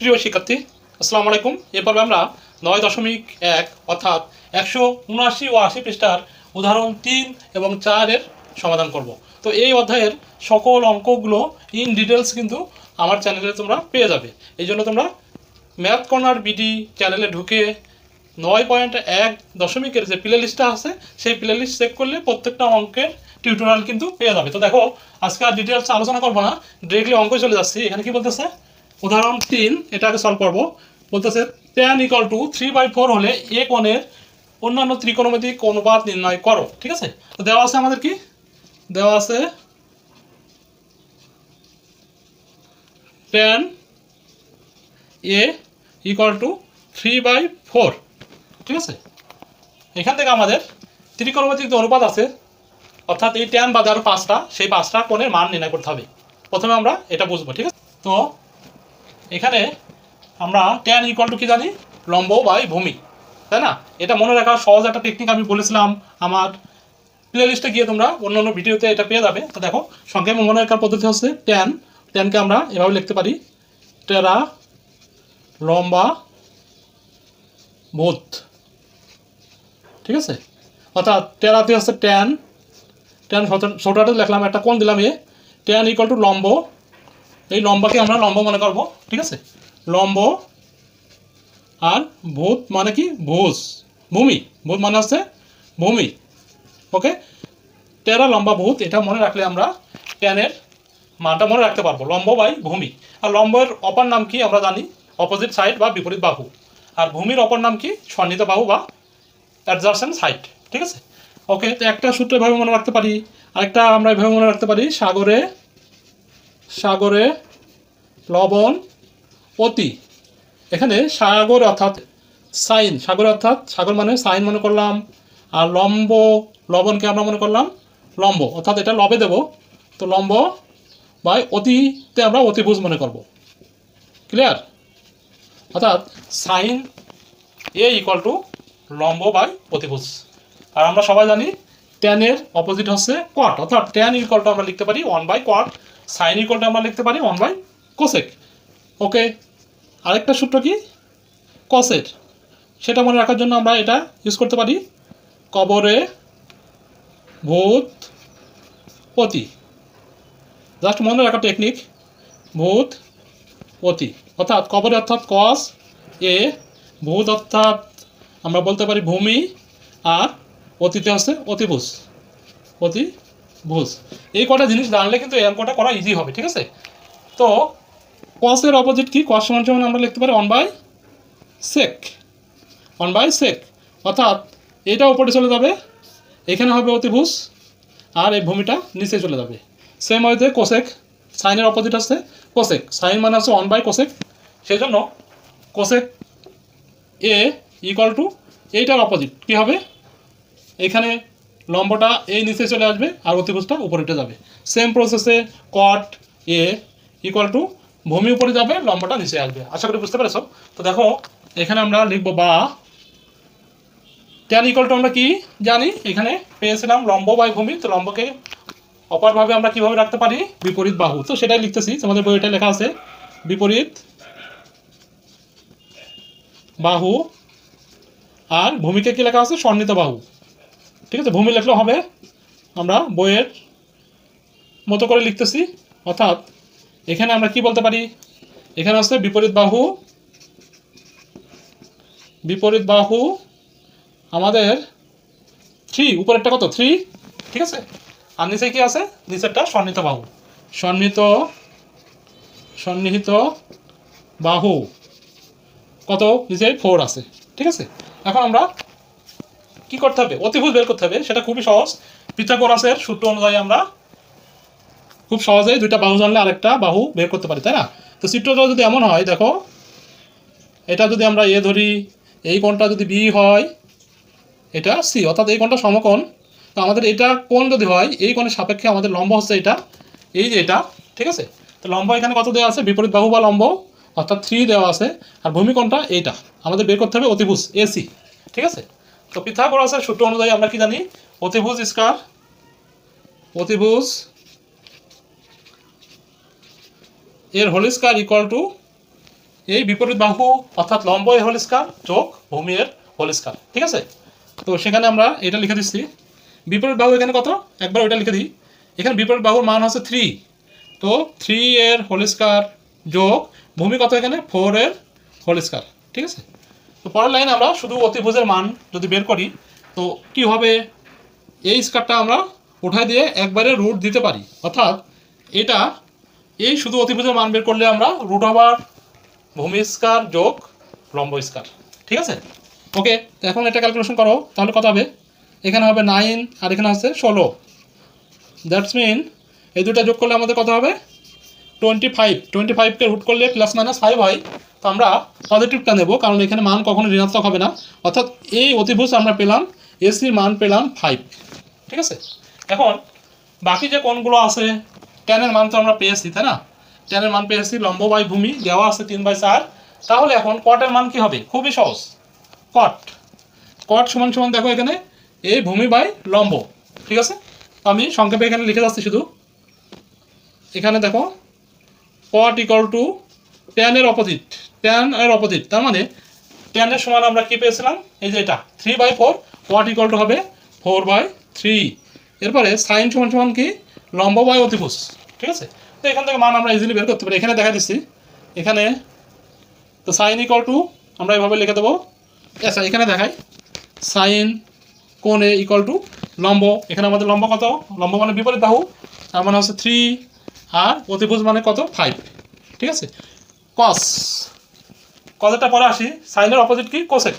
প্রিয় শিক্ষার্থী, আসসালামু আলাইকুম। এ পর্বে আমরা 9.1 অর্থাৎ 179 ও 80 পৃষ্ঠার উদাহরণ 3 এবং 4 এর সমাধান করব। তো এই অধ্যায়ের সকল অঙ্কগুলো ইন ডিটেলস কিন্তু আমার চ্যানেলে তোমরা পেয়ে যাবে। এই জন্য তোমরা ম্যাথ কর্নার বিডি চ্যানেলে ঢুকে 9.1 যে প্লে লিস্টটা আছে সেই প্লে লিস্ট চেক করলে প্রত্যেকটা অঙ্কের টিউটোরিয়াল কিন্তু পেয়ে যাবে। তো দেখো, আজকে আর ডিটেলস আলোচনা করবো না, ডিরেক্টলি অঙ্কে চলে যাচ্ছি। এখানে কি বলতেছে, উদাহরণ 3 এটাকে সলভ করব। বলতেছে tan = 3/4 হলে এ কোণের অন্যান্য ত্রিকোণমিতিক অনুপাত নির্ণয় করো। ঠিক আছে, তো দেওয়া আছে আমাদের কি দেওয়া আছে, tan a = 3/4। ঠিক আছে, এখান থেকে আমাদের ত্রিকোণমিতিক যে অনুপাত আছে, অর্থাৎ এই tan বাদে আরও 5টা, সেই 5টা কোণের মান নির্ণয় করতে হবে। প্রথমে আমরা এটা বুঝবো। ঠিক আছে, তো এখানে আমরা tan = কি জানি, লম্ব বাই ভূমি, তাই না? এটা মনে রাখার সহজ একটা টেকনিক আমি বলেছিলাম আমার প্লে লিস্টে গিয়ে তোমরা অন্য ভিডিওতে এটা পেয়ে যাবে। তো দেখো, সংক্ষেপে মনে রাখার পদ্ধতি হচ্ছে ট্যানকে আমরা এভাবে লিখতে পারি, টেরা লম্বা ভূত। ঠিক আছে, অর্থাৎ টেরাতে হচ্ছে ট্যান ছোটাটা লিখলাম, একটা কোণ দিলাম এ, tan = লম্ব, এই লম্বাকে আমরা লম্ব মনে করব। ঠিক আছে, লম্ব, আর ভূত মানে কি, ভূমি, ভূত মানে হচ্ছে ভূমি। ওকে, টেরা লম্বা ভূত, এটা মনে রাখলে আমরা ট্যানের মানটা মনে রাখতে পারবো, লম্ব বাই ভূমি। আর লম্বের অপর নাম কি আমরা জানি, অপোজিট সাইড বা বিপরীত বাহু। আর ভূমির অপর নাম কি, সন্নিহিত বাহু বা অ্যাডজাসেন্ট সাইড। ঠিক আছে, ওকে। তো একটা সূত্র এভাবে মনে রাখতে পারি, আরেকটা আমরা এভাবে মনে রাখতে পারি, সাগরে লবণ অতি। এখানে সাগর অর্থাৎ সাইন, সাগর অর্থাৎ সাগর মানে সাইন মনে করলাম, আর লবণকে আমরা মনে করলাম লম্ব, অর্থাৎ এটা লবে দেব, তো লম্ব বাই অতিতে আমরা অতিভুজ মনে করব। ক্লিয়ার? অর্থাৎ সাইন এ = লম্ব বাই অতিভুজ। আর আমরা সবাই জানি ট্যানের অপোজিট হচ্ছে কট, অর্থাৎ tan = আমরা লিখতে পারি 1/cot, সাইন = আমরা লিখতে পারি 1/cosec। ওকে, আরেকটা সূত্র কি, কসের, সেটা মনে রাখার জন্য আমরা এটা ইউজ করতে পারি, কবরে ভূত পতি। জাস্ট মনে রাখা টেকনিক, ভূত পতি, অর্থাৎ কবরে অর্থাৎ কস এ, ভূত অর্থাৎ আমরা বলতে পারি ভূমি, আর অতিতে হচ্ছে অতিভুজ। এই কটা জিনিস জানলে কিন্তু এই অঙ্কটা করা ইজি হবে। ঠিক আছে, তো কসের অপোজিট কি, কস সমান আমরা লিখতে পারি 1/sec, অর্থাৎ এটা উপরে চলে যাবে, এখানে হবে অতিভুজ, আর এই ভূমিটা নিচে চলে যাবে। সেম ওয়েতে কোসেক, সাইনের অপোজিট হচ্ছে কোসেক, সাইন মানে হচ্ছে 1/cosec, সেই জন্য কোসেক এ = এইটার অপোজিট কী হবে, এখানে লম্বটা এই নিচে চলে আসবে আর অতিভুজটা উপরে উঠে যাবে। সেম প্রসেসে কট এ = ভূমি উপরে যাবে, লম্বটা নিচে আসবে। আশা করি বুঝতে পেরেছ। তো দেখো, এখানে আমরা লিখবো বা tan = আমরা কি জানি, এখানে পেয়েছিলাম লম্ব বাই ভূমি, তো লম্বকে অপরভাবে আমরা কিভাবে রাখতে পারি, বিপরীত বাহু। তো সেটাই লিখতেছি, তোমাদের বইটা লেখা আছে বিপরীত বাহু, আর ভূমিকে কি লেখা আছে, সন্নিহিত বাহু। ঠিক আছে, ভূমি লিখলেও হবে, আমরা বইয়ের মতো করে লিখতেছি। অর্থাৎ এখানে আমরা কি বলতে পারি, এখানে আছে বিপরীত বাহু আমাদের 3, উপরেরটা কত 3, ঠিক আছে, আর নিচে কি আছে, নিচেরটা সন্নিহিত বাহু, সন্নিহিত বাহু কত, নিচে 4 আছে। ঠিক আছে, এখন আমরা কি করতে হবে, অতিভুজ বের করতে হবে। সেটা খুবই সহজ, পিথাগোরাসের সূত্র অনুযায়ী আমরা খুব সহজেই দুইটা বাহু জানলে আরেকটা বাহু বের করতে পারি, তাই না? তো চিত্রটা যদি এমন হয়, দেখো, এটা যদি আমরা এ ধরি, এই কোণটা যদি বি হয়, এটা সি, অর্থাৎ এই কোণটা সমকোণ। তো আমাদের এটা কোণ যদি হয়, এই কোণের সাপেক্ষে আমাদের লম্ব হচ্ছে এটা, এই যে এটা। ঠিক আছে, তো লম্ব এখানে কত দেওয়া আছে, বিপরীত বাহু বা লম্ব অর্থাৎ 3 দেওয়া আছে, আর ভূমি কোণটা এইটা, আমাদের বের করতে হবে অতিভুজ এসি। ঠিক আছে, তো পিথাগোরাসের সূত্র অনুযায়ী আমরা কি জানি, অতিভুজ এর হোল স্কয়ার = এই বিপরীত বাহু অর্থাৎ লম্ব এর হোল স্কয়ার যোগ ভূমি এর হোল স্কয়ার, ঠিক আছে। তো সেখানে আমরা এটা লিখে দিচ্ছি, বিপরীত বাহু এখানে কত, একবার ওইটা লিখে দিই। এখানে বিপরীত বাহুর মান হচ্ছে 3, তো 3 এর হোল স্কয়ার যোগ ভূমি কত এখানে 4 এর হোল স্কয়ার, ঠিক আছে। তো পরের লাইনে আমরা শুধু অতিভুজের মান যদি বের করি তো কি হবে, এই স্কয়ারটা আমরা উঠাই দিয়ে একবারে রুট দিতে পারি, অর্থাৎ এটা এই শুধু অতিভুজের মান বের করলে আমরা রুট ওভার ভূমি স্কয়ার যোগ লম্ব স্কয়ার, ঠিক আছে। ওকে, তো এখন এটা ক্যালকুলেশন করো, তাহলে কত হবে, এখানে হবে 9 আর এখানে হচ্ছে 16, দ্যাটস মিন এই দুটো যোগ করলে আমাদের কত হবে 25, 25কে রুট করলে প্লাস মাইনাস 5 হয়, তো আমরা পজিটিভটা নেব কারণ এখানে মান কখনো ঋণাত্মক হবে না, অর্থাৎ এই অতিভুজ আমরা পেলাম এসির মান পেলাম 5, ঠিক আছে। এখন বাকি যে কোণগুলো আছে ট্যানের মান তো আমরা পেয়েছি, তাই না, ট্যানের মান পেয়েছি, লম্ব বাই ভূমি দেওয়া আছে 3/4, তাহলে এখন কটের মান কি হবে, খুবই সহজ, কট কট সমান সমান দেখো এখানে এই ভূমি বাই লম্ব, ঠিক আছে। আমি সংক্ষেপে এখানে লিখে যাচ্ছি শুধু, এখানে দেখো কট ইকুয়াল টু ট্যান এর অপোজিট, ট্যান এর অপোজিট, তার মানে ট্যানের সমান আমরা কি পেয়েছিলাম, এই যে এটা 3/4, কট ইকুয়াল টু হবে 4/3, এরপরে সাইন সমান সমান কি লম্ব বাই অতিভুজ, ঠিক আছে। তো এখান থেকে মান আমরা ইজিলি বের করতে পারি, এখানে দেখা দিচ্ছি, এখানে তো সাইন ইকুয়াল টু আমরা এভাবে লিখে দেবো, আচ্ছা এখানে দেখাই সাইন কোণ এ ইকুয়াল টু লম্ব, এখানে আমাদের লম্ব কত, লম্ব মানে বিপরীত বাহু, তার মানে হচ্ছে 3 আর অতিভুজ মানে কত 5, ঠিক আছে। কস, কজেরটা পরে আসি, সাইনের অপোজিট কি কোসেক,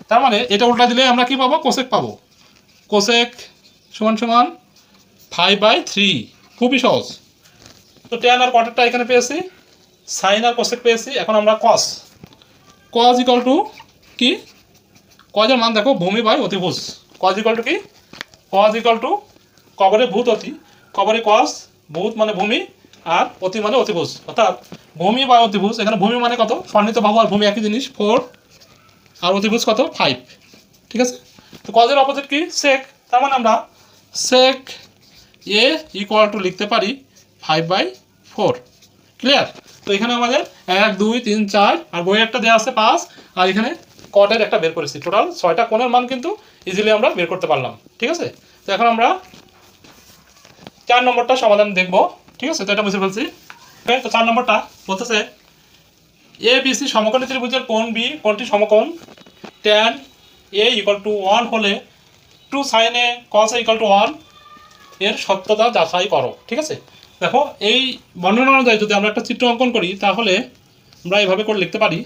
তার মানে এটা উল্টা দিলে আমরা কি পাবো, কোসেক পাবো, কোসেক সমান সমান 5/3, খুবই সহজ। তো ট্যান আর কটেরটা এখানে পেয়েছি, সাইন আর কোসেক পেয়েছি, এখন আমরা কস, কজ ইকুয়াল টু কি, কজের মান দেখো ভূমি বাই অতিভুজ, কজ ইকুয়াল টু কি, কজ ইকুয়াল টু কবরে ভূত অতি, কবরে কস, ভূত মানে ভূমি আর অতি মানে অতিভুজ, অর্থাৎ ভূমি বা অতিভুজ, এখানে ভূমি মানে কত সন্নিহিত বাহু আর ভূমি একই জিনিস 4 আর অতিভুজ কত 5, ঠিক আছে। তো কজের অপোজিট কি সেক, তার মানে আমরা সেক এ ইকুয়াল টু লিখতে পারি 5/4, ক্লিয়ার। তো এখানে আমাদের 1 2 3 4 আর বইয়ে একটা দেওয়া আছে 5, আর এখানে কটের একটা বের করেছি, টোটাল 6টা কোণের মান কিন্তু ইজিলি আমরা বের করতে পারলাম, ঠিক আছে। তো এখন আমরা 4 নম্বরটা সমাধান দেখব, ঠিক আছে। তো এটা বুঝে ফেলছি, তো 4 নম্বরটা বলতেছে এ বি সি সমকোণী ত্রিভুজের কোণ বি কোণটি সমকোণ, ট্যান এ ইকুয়াল টু 1 হলে 2 sine a cos a equal to 1 এর সত্যতা যাচাই করো, ঠিক আছে। দেখো এই বর্ণনা অনুযায়ী যদি আমরা একটা চিত্র অঙ্কন করি তাহলে আমরা এভাবে করে লিখতে পারি,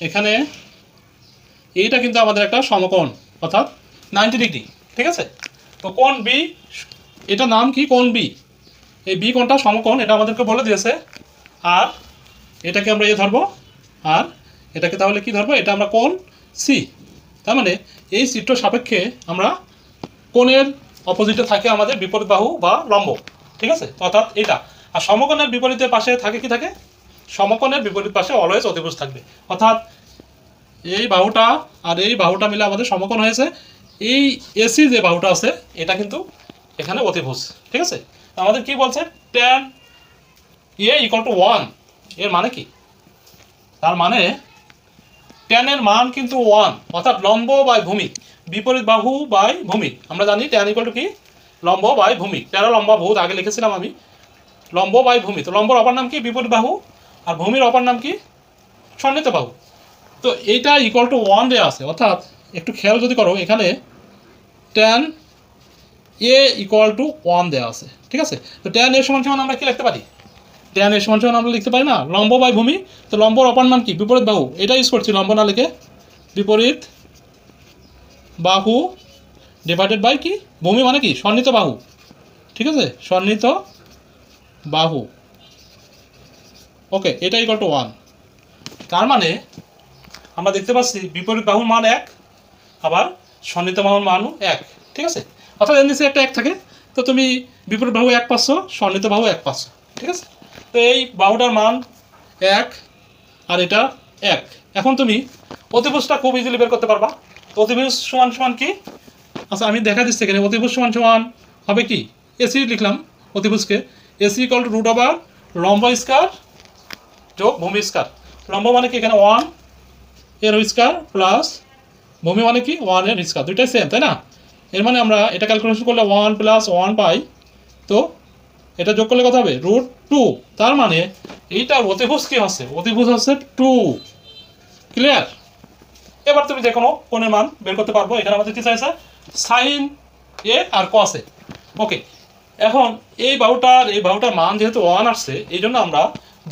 এখানে এইটা কিন্তু আমাদের একটা সমকোণ অর্থাৎ 90 ডিগ্রি, ঠিক আছে। তো কোণ বি, এটা নাম কি কোণ বি, এই বি কোণটা সমকোণ এটা আমাদেরকে বলে দিয়েছে, আর এটাকে আমরা এ ধরবো আর এটাকে তাহলে কি ধরবো, এটা আমরা কোণ সি, তার মানে এই চিত্র সাপেক্ষে আমরা কোণের অপোজিটে থাকে আমাদের বিপরীত বাহু বা লম্ব, ঠিক আছে, অর্থাৎ এটা। আর সমকোণের বিপরীতের পাশে থাকে কি থাকে, সমকোণের বিপরীত পাশে অলওয়েজ অতিভুজ থাকবে, অর্থাৎ এই বাহুটা আর এই বাহুটা মিলে আমাদের সমকোণ হয়েছে, এই এসি যে বাহুটা আছে এটা কিন্তু এখানে অতিভুজ, ঠিক আছে। আমাদের কি বলছে ট্যান এ ইকুয়াল টু 1, এর মানে কি, তার মানে ট্যানের মান কিন্তু 1, অর্থাৎ লম্ব বাই ভূমি, বিপরীত বাহু বাই ভূমি, আমরা জানি ট্যান ইকুয়াল টু কি লম্ব বাই ভূমি, ট্যানের লম্ব বহুত আগে লিখেছিলাম আমি, লম্ব বাই ভূমি, তো লম্বর অপর নাম কি বিপরীত বাহু আর ভূমির অপর নাম কি সন্নিহিত বাহু, তো এইটা ইকুয়াল টু 1 দেওয়া আছে, অর্থাৎ একটু খেয়াল যদি করো এখানে ট্যান এ ইকুয়াল টু 1 দেওয়া আছে, ঠিক আছে। তো ট্যান এর সমান সমান আমরা কি লিখতে পারি, ট্যান এর সমান সমান আমরা লিখতে পারি না লম্ব বাই ভূমি, তো লম্বর অপর নাম কি বিপরীত বাহু, এটা ইউজ করছি লম্ব না লিখে, বিপরীত বাহু ডিভাইডেড বাই কি ভূমি মানে কি সন্নিহিত বাহু, ঠিক আছে, সন্নিহিত বাহু, ওকে, এটা ইকুয়াল টু 1, তার মানে আমরা দেখতে পাচ্ছি বিপরীত বাহুর মান 1 আবার সন্নিহিত বাহুর মানও 1, ঠিক আছে, অর্থাৎ এর নিচে একটা 1 থাকে, তো তুমি বিপরীত বাহু 1 পাচ্ছ, সন্নিহিত বাহু 1 পাচ্ছ, ঠিক আছে। তো এই বাহুটার মান 1 আর এটা 1, এখন তুমি অতিভুজটা খুব ইজিলি বের করতে পারবা, তো অতিভুজ সমান সমান কি, আচ্ছা আমি দেখা দিচ্ছি এখানে অতিভুজ সমান সমান হবে কি, এসি লিখলাম অতিভুজকে, AC equal to root over লম্ব স্কয়ার যোগ ভূমি স্কয়ার, লম্ব মানে কি এখানে 1 এর স্কয়ার প্লাস ভূমি মানে কি 1 এর স্কয়ার, দুইটাই সেম তাই না? এর মানে আমরা এটা ক্যালকুলেশন করলে 1 প্লাস 1 পাই, তো এটা যোগ করলে কত হবে √2। তার মানে এইটার অতিভুজ কি হচ্ছে, অতিভুজ হচ্ছে 2। ক্লিয়ার? এবার তুমি যে কোনো কোণের মান বের করতে পারবো। এখানে আমাদের কি চাইছে সাইন এ আর কস এ। ওকে, এখন এই বাহুটার মান যেহেতু 1 আসছে এই জন্য আমরা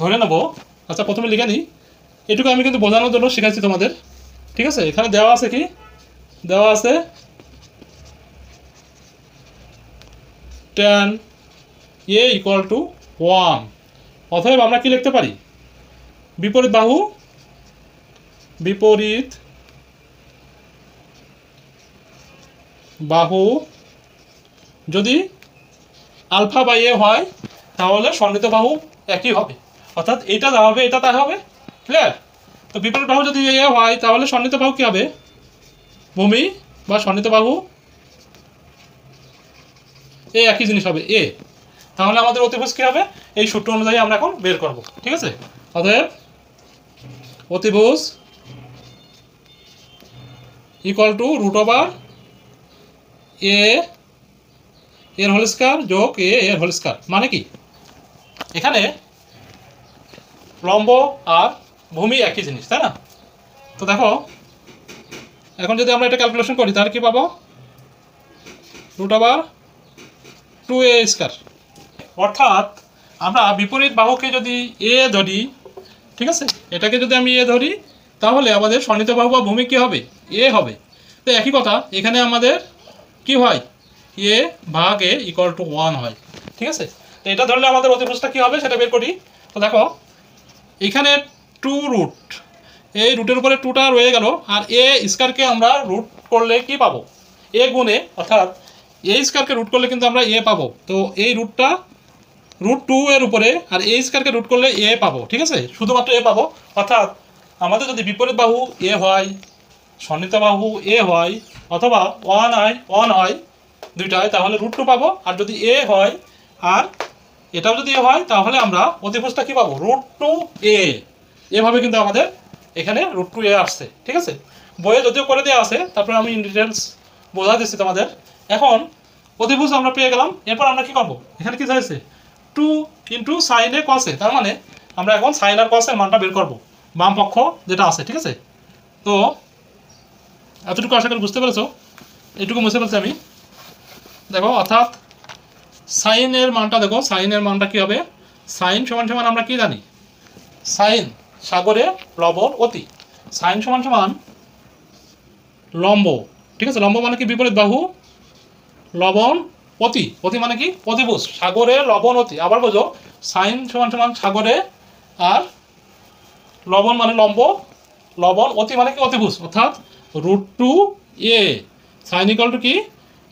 ধরে নেব, আচ্ছা প্রথমে লিখে নিই, এটুকু আমি কিন্তু বোঝানোর জন্য শিখাচ্ছি তোমাদের, ঠিক আছে? এখানে দেওয়া আছে কি, দেওয়া আছে tan a = 1। অতএব আমরা কি লিখতে পারি, বিপরীত বাহু যদি আলফা বাই এ হয় তাহলে সন্নিহিত বাহু একই হবে, অর্থাৎ এইটা যা হবে এটা তা হবে। ক্লিয়ার? তো বিপরীত বাহু যদি এ হয় তাহলে সন্নিহিত বাহু কি হবে, ভূমি বা সন্নিহিত বাহু এ একই জিনিস হবে এ। তাহলে আমাদের অতিভুজ কি হবে, এই সূত্র অনুযায়ী আমরা এখন বের করব। ঠিক আছে? অতএব অতিভুজ = √a এর হোল স্কয়ার যোগ a এর হোল স্কয়ার। মানে কি এখানে লম্ব আর ভূমি একই জিনিস তাই না? তো দেখো এখন যদি আমরা এটা ক্যালকুলেশন করি তাহলে কি পাবো, √2a²। অর্থাৎ আমরা বিপরীত বাহুকে যদি এ ধরি, ঠিক আছে, এটাকে যদি আমি এ ধরি তাহলে আমাদের সন্নিহিত বাহু বা ভূমি কি হবে, এ হবে। তো একই কথা এখানে আমাদের কি হয়, a ভাগ a = 1 হয়। ঠিক আছে? তো এটা ধরলে আমাদের অতিভুজটা কি হবে সেটা বের করি। তো দেখো এখানে 2√, এই রুটের উপরে 2টা রয়ে গেল, আর a স্কয়ারকে আমরা রুট করলে কি পাবো, a গুণে, অর্থাৎ a স্কয়ারকে রুট করলে কিন্তু আমরা a পাবো। তো এই রুটটা √2 এর উপরে, আর a স্কয়ারকে রুট করলে a পাবো। ঠিক আছে? শুধুমাত্র a পাবো। অর্থাৎ আমাদের যদি বিপরীত বাহু a হয়, সন্নিহিত বাহু a হয়, অথবা 1 হয় দুইটায়, তাহলে √2 পাবো। আর যদি a হয় আর এটাও যদি a হয় তাহলে আমরা অতিভুজটা কি পাবো, √2a। এভাবে কিন্তু আমাদের এখানে √2a আসছে। ঠিক আছে? বইয়ে যদিও করে দেওয়া আছে, তারপরে আমি ইন ডিটেলস বোঝা দিচ্ছি তোমাদের। এখন অতিভুজ আমরা পেয়ে গেলাম, এরপর আমরা কি করবো, এখানে কি চাইছে 2 × sin a cos a। তার মানে আমরা এখন সাইন আর কস এর মানটা বের করবো, বাম পক্ষ যেটা আছে। ঠিক আছে? তো এতটুকু আশা করি বুঝতে পেরেছো, এইটুকু মুছে ফেলছি আমি। দেখো অর্থাৎ সাইনের মানটা, দেখো সাইনের মানটা কি হবে, সাইন সমান সমান আমরা কি জানি, সাইন সাগরে লবণ অতি, সাইন সমান সমান লম্ব। ঠিক আছে? লম্ব মানে কি বিপরীত বাহু, লবণ অতি, অতি মানে কি অতিভুজ, সাগরে লবণ অতি। আবার বোঝো, সাইন সমান সমান সাগরে, আর লবণ মানে লম্ব, লবণ অতি মানে কি অতিভুজ, অর্থাৎ √2a। সাইন = কি,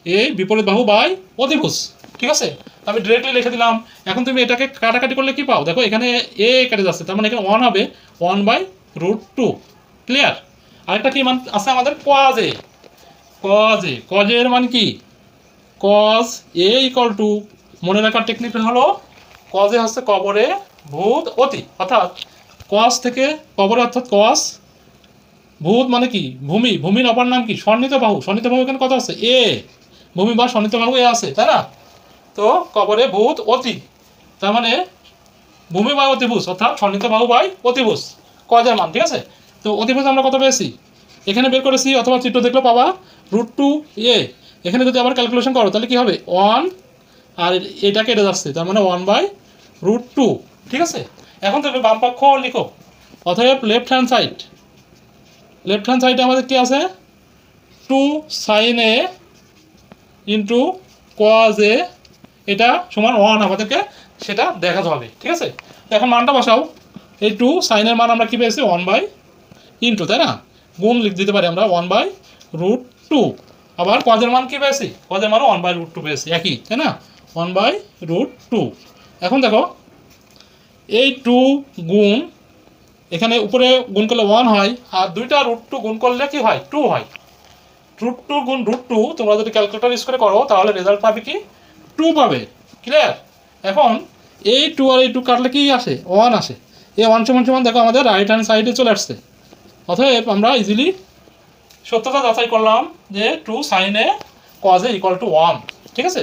এই বিপরীত বাহু বাই অতিভুজ। ঠিক আছে? আমি ডিরেক্টলি লিখে দিলাম। এখন তুমি এটাকে কাটাকাটি করলে কি পাও, দেখো এখানে a কেটে যাচ্ছে, তার মানে এখানে 1 হবে 1/√2। ক্লিয়ার? আরেকটা কি মান আছে আমাদের, cos a। cos a এর মান কি, cos a = মনে রাখার টেকনিক হলো, cos a হচ্ছে কবরে ভূত অতি, অর্থাৎ cos থেকে কবরে, অর্থাৎ cos, ভূত মানে কি ভূমি, ভূমির অপর নাম কি সন্নিহিত বাহু। সন্নিহিত বাহু এখানে কত আছে, a, ভূমি বা সন্নিহিত বাহু এ আছে তাই না? তো কবরে ভূত অতি, তার মানে ভূমি বাই অতিভুজ, অর্থাৎ সন্নিহিত বাহু বাই অতিভুজ, cos এর মান। ঠিক আছে? তো অতিভুজ আমরা কত পেয়েছি, এখানে বের করেছি, অথবা চিত্র দেখলে পাবা √2a। এখানে যদি আবার ক্যালকুলেশন করো তাহলে কি হবে 1, আর এটা কেটে যাচ্ছে, তার মানে 1/√2। ঠিক আছে? এখন তুমি বাম পক্ষ লিখো। অতএব লেফট হ্যান্ড সাইডে আমাদের কি আছে, 2 sin a × cos a, এটা সমান 1 আমাদেরকে সেটা দেখাতে হবে। ঠিক আছে? এখন মানটা বসাও, এই 2 সাইনের মান আমরা কি পেয়েছি 1/, তাই না, গুণ লিখ দিতে পারি আমরা 1/√2। আবার cos এর মান কি পেয়েছি, cos এর মানও 1/√2 পেয়েছি, একই তাই না, 1/√2। এখন দেখো এই 2 গুণ, এখানে উপরে গুণ করলে 1 হয়, আর দুইটা √2 গুণ করলে কি হয় 2 হয়। √2 গুণ √2 তোমরা যদি ক্যালকুলেটর ইউজ করে করো তাহলে রেজাল্ট পাবে কি 2 পাবে। ক্লিয়ার? এখন এই 2 আর এই 2 কাটলে কি আসে 1 আসে। এ ওয়ান সমান সমান দেখো আমাদের রাইট হ্যান্ড সাইডে চলে আসছে। অতএব আমরা ইজিলি সত্যতা যাচাই করলাম যে two sine a cos a equal to 1, ঠিক আছে।